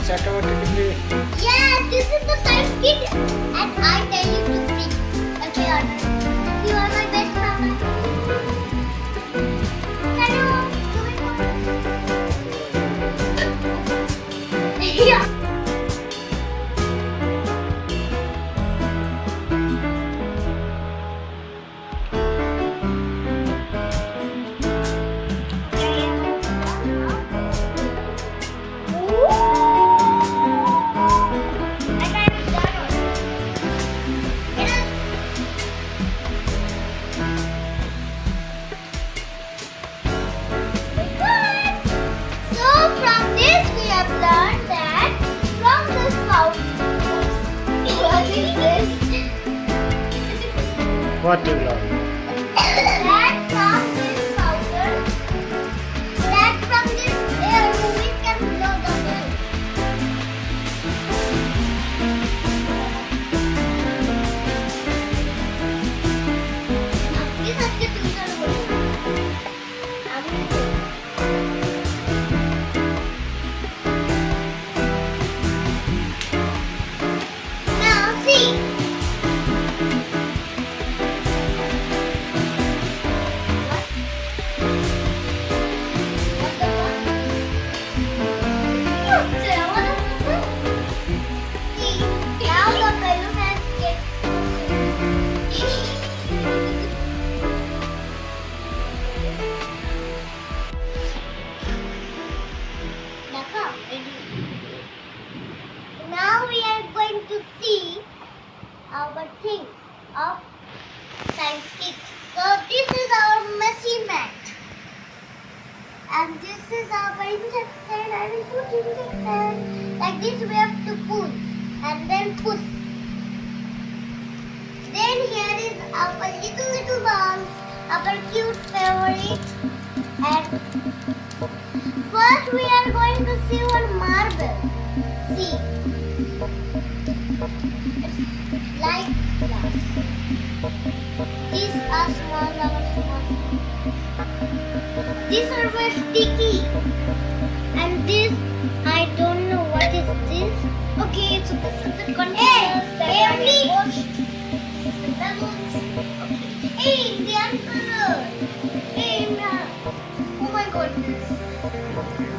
science automatically. Yes, this is the science kit, and I tell you to speak. Okay, Arnold. You are my best brother. Hello. Yeah. What you learn? That from this powder, that from this air, we can blow the air. This is the picture. Now see. Now we are going to see our things of science kit. So this is our machine mat. And this is our injection. I will put injection. Like this we have to pull and then push. Then here is our little balls, our cute favorite. And first we are going to see one marble. See. It's like that. These are small. These are very sticky. And this, I don't know what is this. Okay, so this is the containers that are washed. The balloons. Okay. Hey, Indian color. Hey, Indian. Oh my goodness.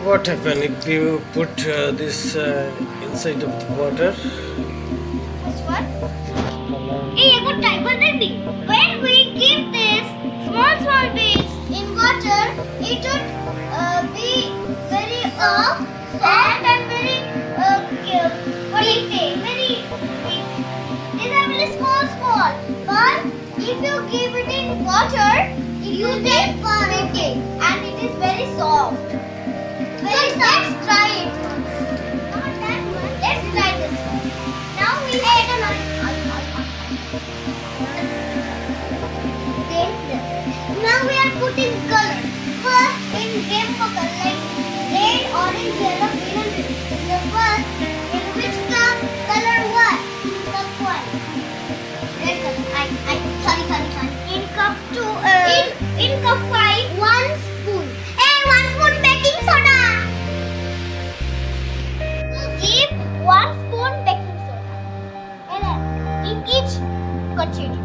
What happen if you put this inside of the water? What's what? Hey, a good time. When we keep this small bits in water, it would be very soft and very what do you say? Very big. These are very small. But if you keep it in water, you get fermented and it is very soft. Very soft. Let's try it once. Not that much. Let's try this one. Now we Now we are putting color. First in rainbow color like red, orange, yellow, green and blue. The first in which cup color what? Cup one. Red color. Sorry. In cup two. In cup 5, 1 spoon. Hey, 1 spoon baking soda. Give 1 spoon baking soda. In each container.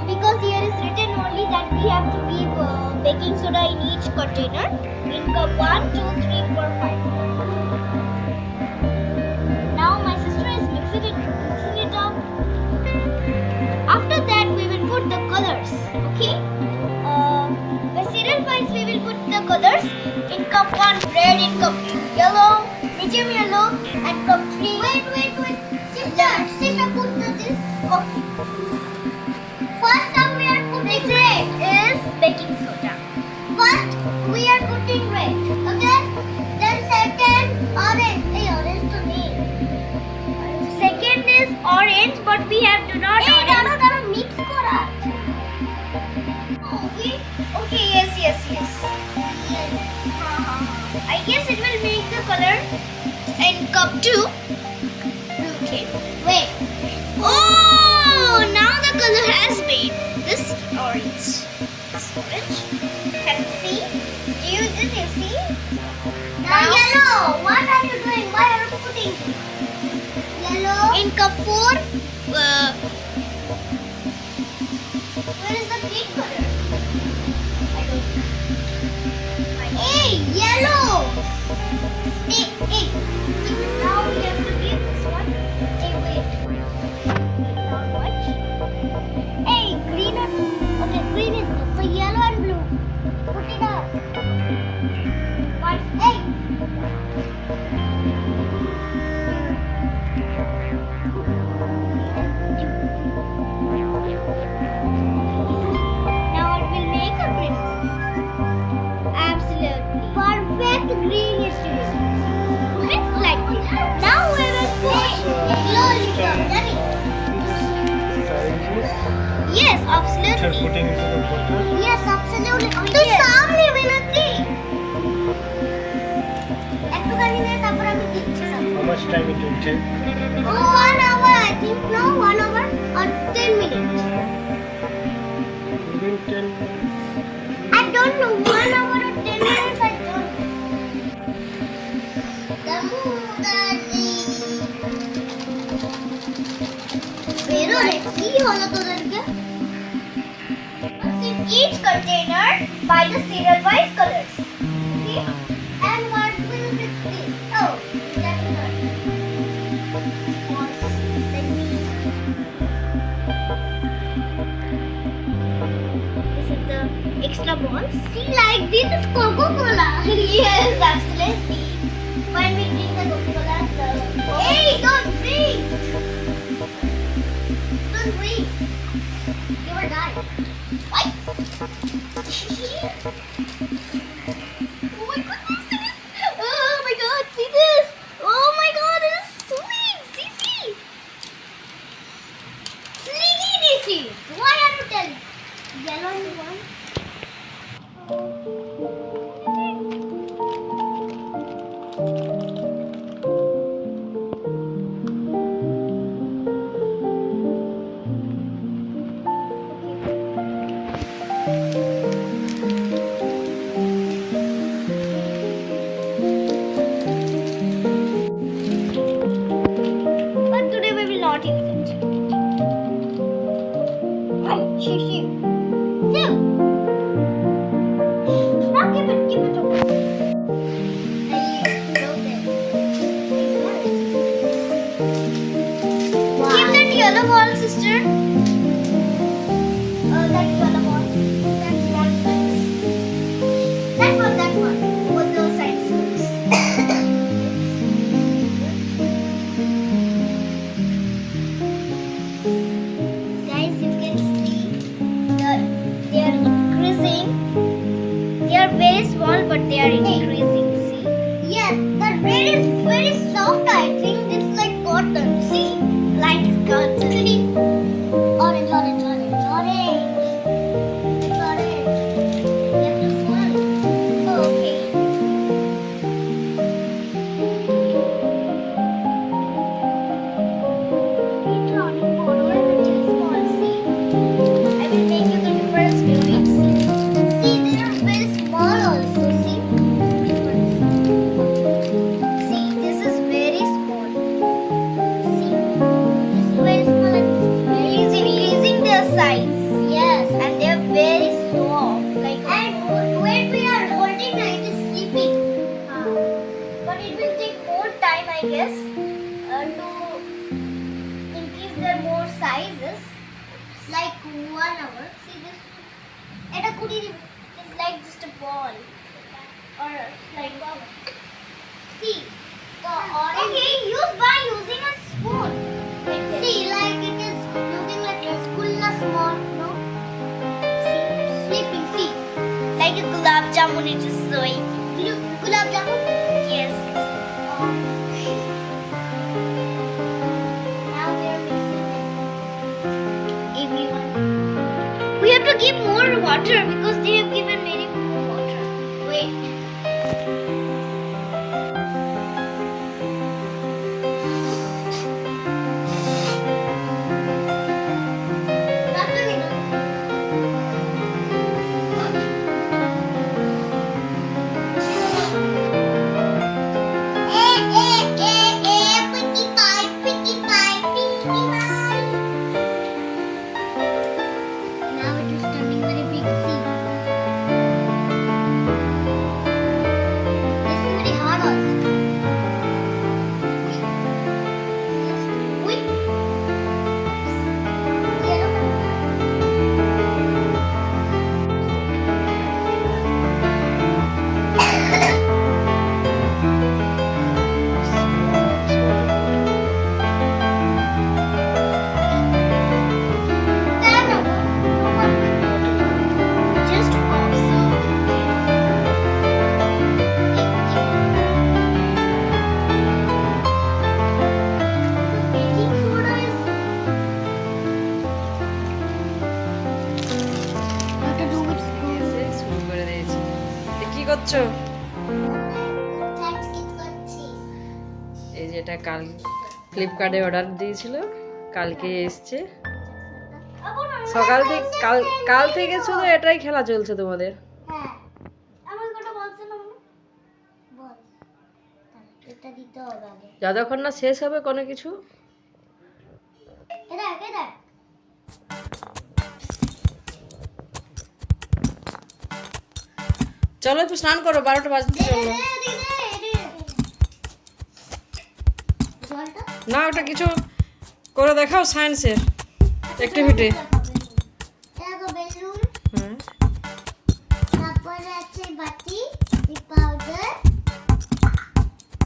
Because here is written only that we have to give baking soda in each container. In cup 1, 2, 3, 4, 5. Now my sister is mixing it up. After that we will put the colors. Okay. By serial wise we will put the colors. In cup 1 red, in cup 2 yellow, medium yellow, and cup 3. Wait. Sister put this. Okay. First now we are putting red is baking soda. First we are putting red, okay? Then second orange. Hey, orange to me. Second is orange, but we have to not. Hey, Dano, mix kora. Okay, yes. I guess it will make the color in cup 2. Okay, wait. Oh, now the color has made this orange. Can you see? Do you see? Yellow. What are you doing? Why are you putting yellow in cup 4? Where is the green color? I don't know. Hey, yellow. Hey. Now we have to give this one. Hey, wait. Now what? Hey, green and okay, green is so yellow and blue. Put it up. What? Hey. Now it will make a green. Absolutely. Perfect greenish green. Mix like this. Now we will put lollipop. Yes, After absolutely. putting into the water, Yes, absolutely. तो सामने बिनती. একটু খানি নিয়ে তারপর আমি দিচ্ছি সব। how much time it will take? 1 hour I think. No, 1 hour or 10 minutes. Within 10 minutes. I don't know. 1 hour or 10 minutes I don't know. Damudari. বেরো রে কি হলো তোদেরকে? In each container by the serial wise colors. Okay? And what will be this? Oh, that's not. This is the extra bonds. See, like this is Coca-Cola. Yes, absolutely. When we drink the Coca-Cola, hey, don't drink. Don't drink. You will die. What? Oh my goodness, it is. Oh my god, see this. Oh my god, it is sweet. See. Slingy disease. Why are you telling? Yellow is one. But today we will not use it. Shishi. Sim. Now keep it open. Keep that yellow ball, sister. That yellow ball. That's one. That one. With those sides. Guys, you can see they are increasing. They are very small, but they are increasing. See? Yes, the red is very soft. I think it's like cotton. See? Like cotton. Orange. It's orange. Get this one. Okay. It's running more. It's small. See? I will make you the difference between. See, they are very small also. See? Difference. See, this is very small. See? This is very small and this is very increasing their size. Yes, and they are very soft. Like and when we are holding, it is sleeping. But it will take more time, I guess, to increase their more sizes. Like 1 hour. See this? And a goodie is like just a ball or like bubble. See the orange. Okay, use by using a spoon. See, like it is looking like a rasgulla small, no? See, sleeping. See, like a gulab jamun. It is showing. Gulab jamun. Yes. Now we are mixing everyone. We have to give more water because they have given very more water. Wait. কি করছো? Practice করছি। এই যে এটা কাল ফ্লিপকার্টে order দিয়েছিল, কালকে এসছে। সকাল থেকে কাল থেকে শুধু এটাই খেলা চলছে তোমাদের। হ্যাঁ আমার কটা বলছে না মনে? বল এটা দিতে হবে আগে। যতক্ষণ না শেষ হবে কোনো কিছু। এটা এটা চলো একটু স্নান করো, 12টা বাজতে চলো। জলটা না ওটা কিছু করে দেখাও, সায়েন্সের অ্যাক্টিভিটি। দেখো বেলুন, হ্যাঁ তারপরে আছে বাটি, পাউডার,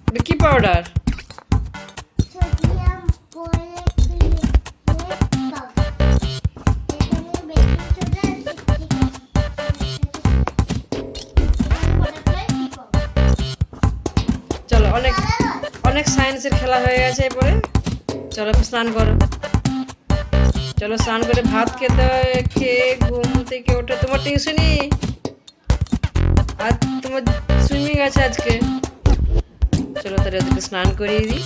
এটা কি পাউডার? সোডিয়াম পলিক্লোরাইড পাউডার, এখানে বেকিং সোডা আর সিট্রিক অ্যাসিড। চলো অনেক অনেক সায়েন্সের খেলা হয়ে গেছে এরপরে। চলো একটু স্নান করো। চলো স্নান করে ভাত খেয়ে ঘুম থেকে ওঠে। তোমার টিউশনি আর তোমার সুইমিং আছে আজকে। চলো তাহলে ওদেরকে স্নান করিয়ে দিই।